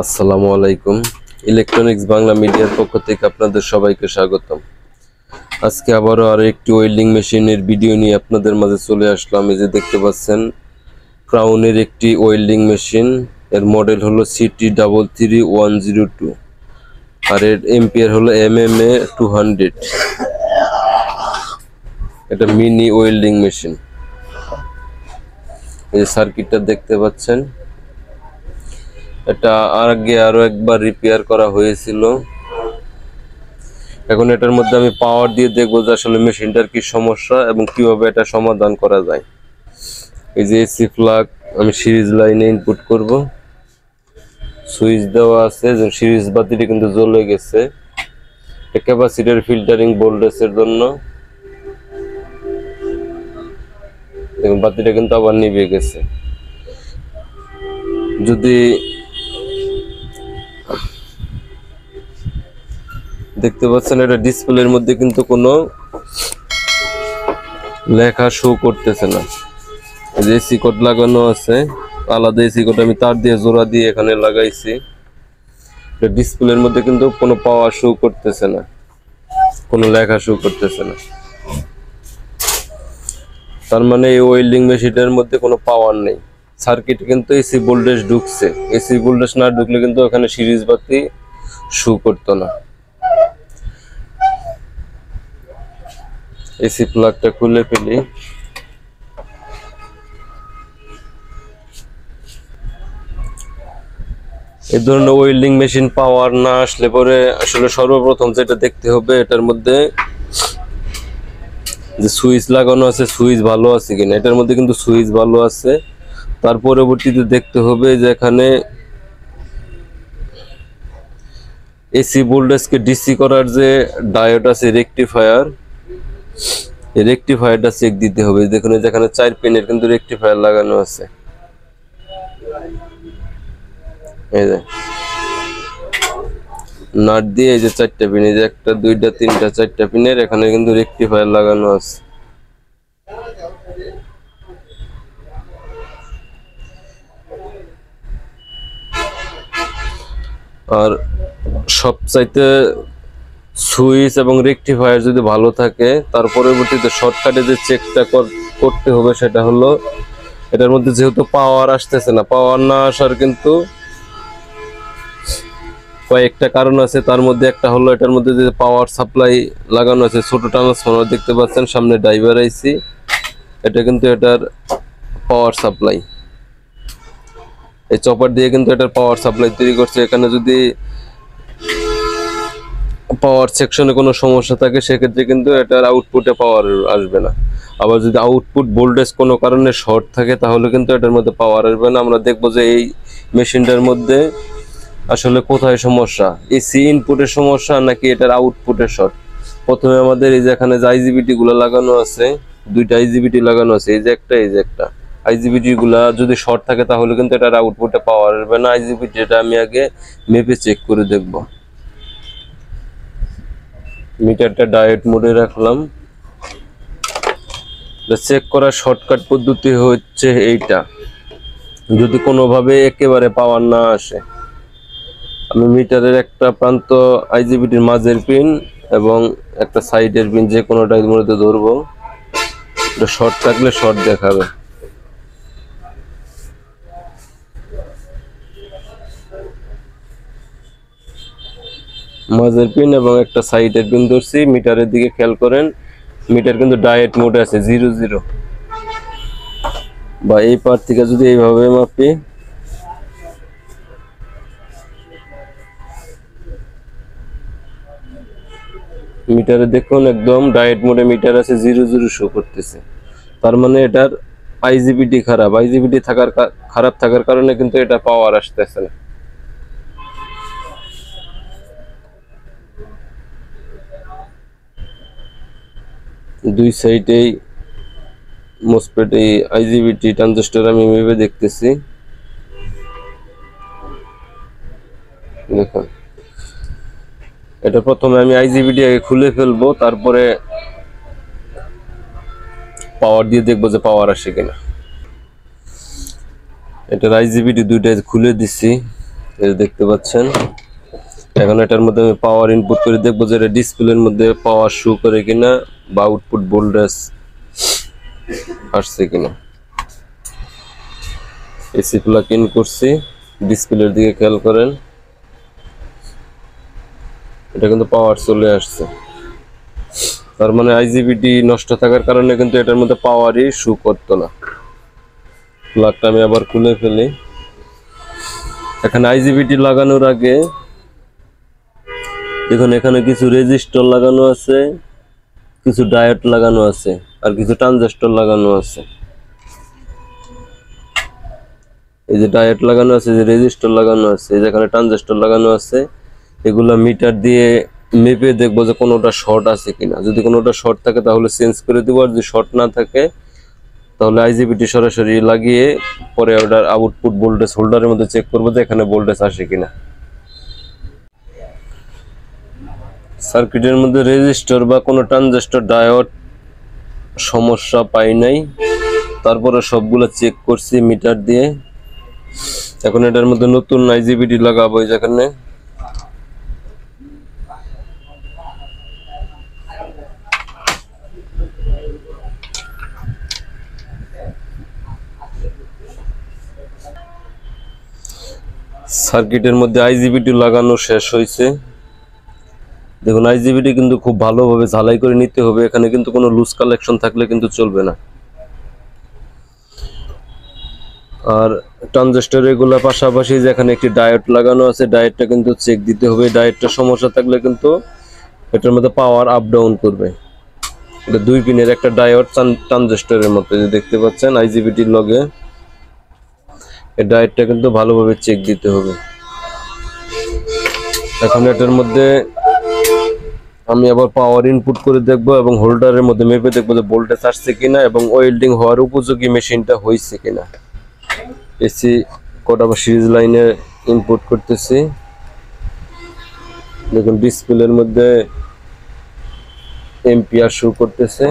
আসসালামু আলাইকুম। ইলেকট্রনিক্স বাংলা মিডিয়ার পক্ষ থেকে আপনাদের সবাইকে স্বাগতম। আজকে আবারও আরো একটি ওয়েল্ডিং মেশিনের ভিডিও নিয়ে আপনাদের মাঝে চলে আসলাম। এই যে দেখতে পাচ্ছেন ক্রাউনের একটি ওয়েল্ডিং মেশিন, এর মডেল হলো CT33102 আর এর এম্পিয়ার হলো MMA 200। এটা মিনি ওয়েল্ডিং মেশিন। এই সার্কিটটা দেখতে পাচ্ছেন, এটা আগে আরো একবার রিপেয়ার করা হয়েছিল। এখন এটার মধ্যে আমি পাওয়ার দিয়ে দেখবো যে আসলে মেশিনটার কি সমস্যা এবং কিভাবে এটা সমাধান করা যায়। এই যে এসি প্লাগ আমি সিরিজ লাইনে ইনপুট করব, সুইচ দেওয়া আছে, যে সিরিজ বাতিটা কিন্তু জ্বলে গেছে। ক্যাপাসিটর ফিল্টারিং ভোল্টেজের জন্য দেখুন বাতিটা কিন্তু আবার নিভে গেছে। যদি দেখতে পাচ্ছেন এটা ডিসপ্লের মধ্যে কিন্তু কোনো লেখা শো করতেছে না। যে এসি কোড লাগানো আছে, আলাদা এসি কোড আমি তার দিয়ে জোড়া দিয়ে এখানে লাগাইছি। ডিসপ্লের মধ্যে কিন্তু কোনো পাওয়ার শো করতেছে না, কোনো লেখা শো করতেছে না। তার মানে এই ওয়েল্ডিং মেশিনের মধ্যে কোনো পাওয়ার নেই। সার্কিট কিন্তু এসি ভোল্টেজ ঢুকছে, এসি ভোল্টেজ না ঢুকলে কিন্তু ওখানে সিরিজ বাতি শো করতো না। এসি প্লাগটা খুলে ফেলি। এই ধরনের ওয়েল্ডিং মেশিন পাওয়ার না আসলে পরে আসলে সর্বপ্রথম যেটা দেখতে হবে এটার মধ্যে যে সুইচ লাগানো আছে সুইচ ভালো আছে কিনা। এটার মধ্যে কিন্তু সুইচ ভালো আছে। তার পরবর্তীতে দেখতে হবে যে এখানে এসি ভোল্টেজকে ডিসি করার যে ডায়োড আছে রেকটিফায়ার, এই রেকটিফায়ারটা চেক দিতে হবে। দেখুন যেখানে 4 পিনের কিন্তু রেকটিফায়ার লাগানো আছে। এই যে নাট দিয়ে এই যে 4টা পিন, এই যে 1টা 2টা 3টা 4টা পিনের এখানে কিন্তু রেকটিফায়ার লাগানো আছে। আর সবচাইতে সুইচ এবং রেকটিফায়ার যদি ভালো থাকে, তার পরবর্তীতে শর্টকাটে যে চেকটা করতে হবে সেটা হলো এটার মধ্যে যেহেতু পাওয়ার আসতেছে না, পাওয়ার না আসার কিন্তু কয়েকটা কারণ আছে। তার মধ্যে একটা হলো এটার মধ্যে যে পাওয়ার সাপ্লাই লাগানো আছে, ছোট ট্রান্সফরমার দেখতে পাচ্ছেন সামনে ড্রাইভার আইসি, এটা কিন্তু এটার পাওয়ার সাপ্লাই। এই চপার দিয়ে কিন্তু এটার পাওয়ার সাপ্লাই তৈরি করছে। এখানে যদি পাওয়ার সেকশনে কোনো সমস্যা থাকে সেক্ষেত্রে কিন্তু এটার আউটপুটে পাওয়ার আসবে না। আবার যদি আউটপুট ভোল্টেজ কোনো কারণে শর্ট থাকে তাহলে কিন্তু এটার মধ্যে পাওয়ার আসবে না। আমরা দেখবো যে এই মেশিনটার মধ্যে আসলে কোথায় সমস্যা, এসি ইনপুটের সমস্যা নাকি এটার আউটপুটের শর্ট। প্রথমে আমাদের এই যে এখানে যে আইজিবিটি গুলো লাগানো আছে, 2টা আইজিবিটি লাগানো আছে, এই যে একটা আইজিবিটি গুলা যদি শর্ট থাকে তাহলে কিন্তু এটার আউটপুটে পাওয়ার আসবে না। আইজিবিটি এটা আমি আগে মেপে চেক করে দেখব। মিটারটা ডায়োড মোডে রাখলাম। চেক করার শর্টকাট পদ্ধতি হচ্ছে এইটা। যদি কোনোভাবে একেবারে পাওয়ার না আসে, আমি মিটারের একটা প্রান্ত আইজিবিটির মাঝের পিন এবং একটা সাইডের পিন যে কোনোটার মধ্যে ধরবো, এটা শর্ট থাকলে শর্ট দেখাবে। মাঝের পিন এবং একটা সাইডের পিন ধরছি। মিটারের দিকে খেয়াল করেন, মিটার কিন্তু ডায়েট মোডে আছে 00, বা এই পার থেকে যদি এইভাবে মাপি, মিটারে দেখুন একদম ডায়েট মোডে মিটার আছে, 00 শো করতেছে। তার মানে এটার আইজিবিটি খারাপ। আইজিবিটি খারাপ থাকার কারণে কিন্তু এটা পাওয়ার আসতেছে না। দুই সাইডেই মোসফেট এই আইজিবিটি ট্রানজিস্টর আমি ভেবে দেখতেছি। দেখুন এটা প্রথমে আমি আইজিবিটি আগে খুলে ফেলবো, তারপরে পাওয়ার দিয়ে দেখবো যে পাওয়ার আসে কিনা। এটার আইজিবিটি 2টা খুলে দিছি, এই দেখতে পাচ্ছেন। এখন এটার মধ্যে আমি পাওয়ার ইনপুট করে দেখবো যে এটা ডিসপ্লের মধ্যে পাওয়ার শো করে কিনা বা আউটপুট ভোল্টেজ আসছে কিনা। এসি প্লাগ ইন করছি, ডিসপ্লের দিকে খেয়াল করেন, এটা কিন্তু পাওয়ার চলে আসছে। তার মানে আইজিবিটি নষ্ট থাকার কারণে কিন্তু এটার মধ্যে পাওয়ারই শো করতো না। প্লাগটা আমি আবার খুলে ফেলি। এখানে আইজিবিটি লাগানোর আগে দেখুন এখানে কিছু রেজিস্টর লাগানো আছে, কিছু ডায়োড লাগানো আছে, আর কিছু ট্রানজিস্টর লাগানো আছে। এই যে ডায়োড লাগানো আছে, যে রেজিস্টর লাগানো আছে, এই যেখানে ট্রানজিস্টর লাগানো আছে, এগুলা মিটার দিয়ে মেপে দেখবো যে কোনোটা শর্ট আছে কিনা। যদি কোনোটা শর্ট থাকে তাহলে চেঞ্জ করে দেবো, আর যদি শর্ট না থাকে তাহলে আইজিবিটি সরাসরি লাগিয়ে পরে ওটার আউটপুট ভোল্টেজ হোল্ডারের মধ্যে চেক করবো যে এখানে ভোল্টেজ আসে কিনা। সার্কিটের মধ্যে রেজিস্টর বা কোনো ট্রানজিস্টর ডায়োড সমস্যা পাই নাই, তারপরে সবগুলো চেক করছি মিটার দিয়ে। এখন এটার মধ্যে নতুন আইজিবিটি লাগাবো। যেখানে সার্কিটের মধ্যে আইজিবিটি লাগানো শেষ হয়েছে। দেখুন আইজিবিটি কিন্তু খুব ভালোভাবে ঝালাই করে নিতে হবে, এখানে কিন্তু কোনো লুজ কালেকশন থাকলে কিন্তু চলবে না। আর ট্রানজিস্টর এগুলা পাশাপাশি যেখানে একটি ডায়োড লাগানো আছে, ডায়োডটা কিন্তু চেক দিতে হবে। ডায়োডটা সমস্যা থাকলে কিন্তু এটার মধ্যে পাওয়ার আপ ডাউন করবে। এটা 2 পিনের একটা ডায়োড ট্রানজিস্টরের মতো, যে দেখতে পাচ্ছেন আইজিবিটির লগে। এই ডায়োডটা কিন্তু ভালোভাবে চেক দিতে হবে। এখন এটার মধ্যে আমি আবার পাওয়ার ইনপুট করে দেখবো এবং হোল্ডারের মধ্যে মেপে দেখবো যে ভোল্টেজ আসছে কিনা এবং ওয়েল্ডিং হওয়ার উপযোগী মেশিনটা হয়েছে কিনা। এসি কোড আবার সিরিজ লাইনে ইনপুট করতেছি। দেখুন ডিসপ্লের মধ্যে এম্পিয়ার শো করতেছে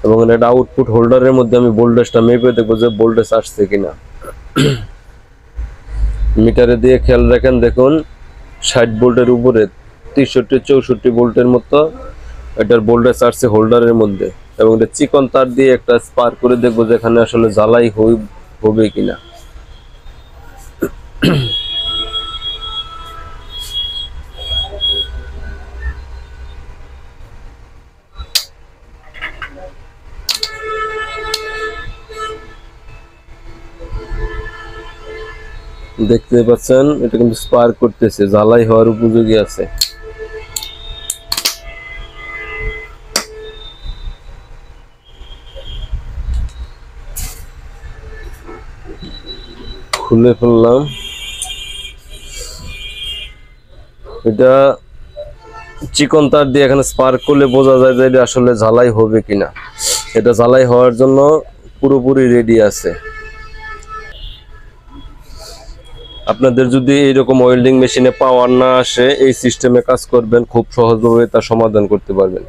এবং এটা আউটপুট হোল্ডারের মধ্যে আমি ভোল্টেজটা মেপে দেখবো যে ভোল্টেজ আসছে কিনা। মিটারে দিয়ে খেয়াল রাখেন, দেখুন 60 ভোল্টের উপরে 63-64 ভোল্টের মতো এটার ভোল্টেজ আসছে হোল্ডারের মধ্যে। এবং এটা চিকন তার দিয়ে একটা স্পার্ক করে দেখবো যে এখানে আসলে জ্বালাই হবে কিনা। দেখতে পাচ্ছেন এটা কিন্তু স্পার্ক করতেছে, জ্বালাই হওয়ার উপযোগী আছে। খুলে ফেললাম। এটা চিকন তার দিয়ে এখানে স্পার্ক করলে বোঝা যায় যে এটা আসলে জ্বালাই হবে কিনা। এটা জ্বালাই হওয়ার জন্য পুরোপুরি রেডি আছে। আপনাদের যদি এইরকম ওয়েল্ডিং মেশিনে পাওয়ার না আসে, এই সিস্টেমে কাজ করবেন, খুব সহজভাবে তার সমাধান করতে পারবেন।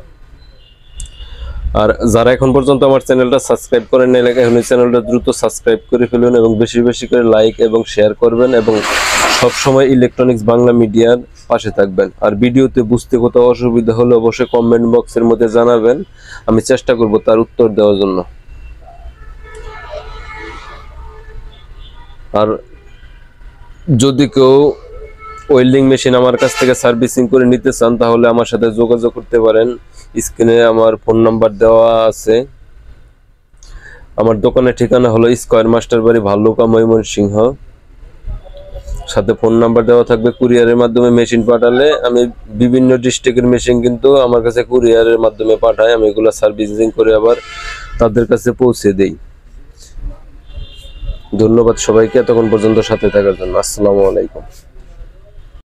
আর যারা এখন পর্যন্ত আমার চ্যানেলটা সাবস্ক্রাইব করেন নাই, এখন এই চ্যানেলটা দ্রুত সাবস্ক্রাইব করে ফেলুন এবং বেশি বেশি করে লাইক এবং শেয়ার করবেন এবং সবসময় ইলেকট্রনিক্স বাংলা মিডিয়ার পাশে থাকবেন। আর ভিডিওতে বুঝতে কোথাও অসুবিধা হলে অবশ্যই কমেন্ট বক্সের মধ্যে জানাবেন, আমি চেষ্টা করব তার উত্তর দেওয়ার জন্য। আর যদি কেউ ওয়েল্ডিং মেশিন আমার কাছ থেকে সার্ভিসিং করে নিতে চান তাহলে আমার সাথে যোগাযোগ করতে পারেন। স্ক্রিনে আমার ফোন নাম্বার দেওয়া আছে। আমার দোকানের ঠিকানা হলো স্কয়ার মাস্টার বাড়ি, ভাল্লুকা, ময়মনসিংহ। সাথে ফোন নাম্বার দেওয়া থাকবে। কুরিয়ারের মাধ্যমে মেশিন পাঠালে আমি বিভিন্ন ডিস্ট্রিক্টের মেশিন কিন্তু আমার কাছে কুরিয়ারের মাধ্যমে পাঠাই, আমি এগুলো সার্ভিসিং করে আবার তাদের কাছে পৌঁছে দেই। ধন্যবাদ সবাইকে এতক্ষণ পর্যন্ত সাথে থাকার জন্য। আসসালামু আলাইকুম।